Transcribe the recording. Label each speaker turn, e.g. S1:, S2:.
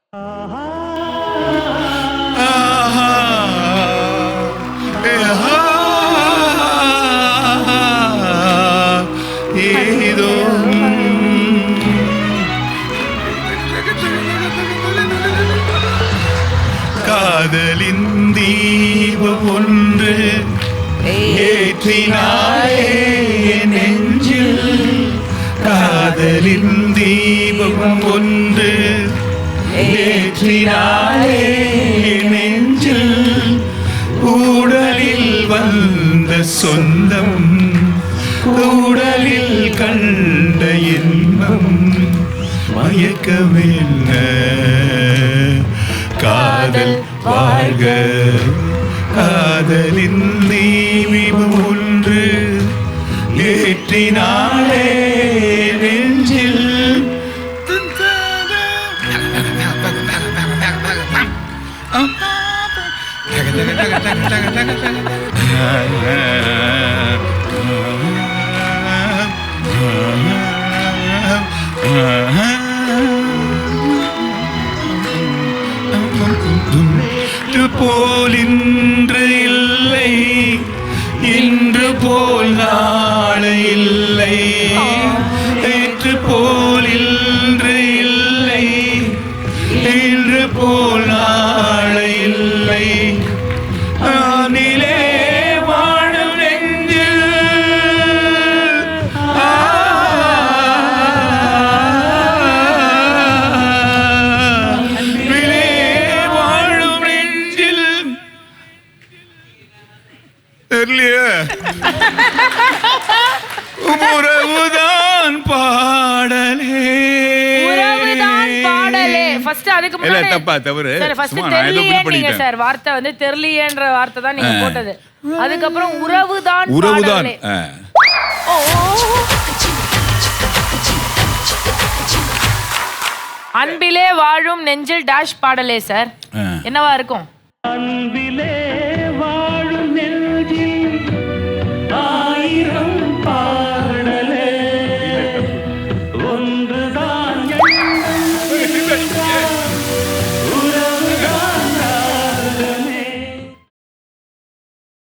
S1: ஏதோ காதலின் தீபம் ஒன்று ஏற்றினாயே நெஞ்சில், காதலின் தீபம் ஒன்று ஏற்றினாயே நெஞ்சில், ஊடலில் வந்த சொந்தம் ஊடலில் கண்ட இன்பம் மயக்கமென்ன, காதல் வாழ்க காதலின் தீபம் ஒன்று ஏற்றினாலே நெஞ்சில். போல் இன்று இல்லை, இன்று போல் நாளை இல்லை, நேற்று போல் இன்று இல்லை, இன்று போல் நாளை இல்லை, நானிலே வாழும் நெஞ்சில் வாழும் நெஞ்சில் தெரியலையே. உறவுதான் பாடலே,
S2: உறவுதான் பாடலே. ஃபர்ஸ்ட் அதுக்கு
S1: இல்ல
S2: முன்னாடி
S1: தப்பா தவறு.
S2: சார் ஃபர்ஸ்ட்
S1: சும்மா நான் ஏதோ
S2: தெரியலையே
S1: பில்
S2: நீங்க
S1: பண்ணிட்டேன்.
S2: சார் வார்த்தை வந்து தெரியலையேன்ற வார்த்தை தான் நீங்க போட்டது. அதுக்கப்புறம் உறவுதான்
S1: உறவுதான்
S2: பாடலே. ஓ அன்பிலே வாழும் நெஞ்சில் டேஷ் பாடலே சார் என்னவா இருக்கும்?
S3: அன்பிலே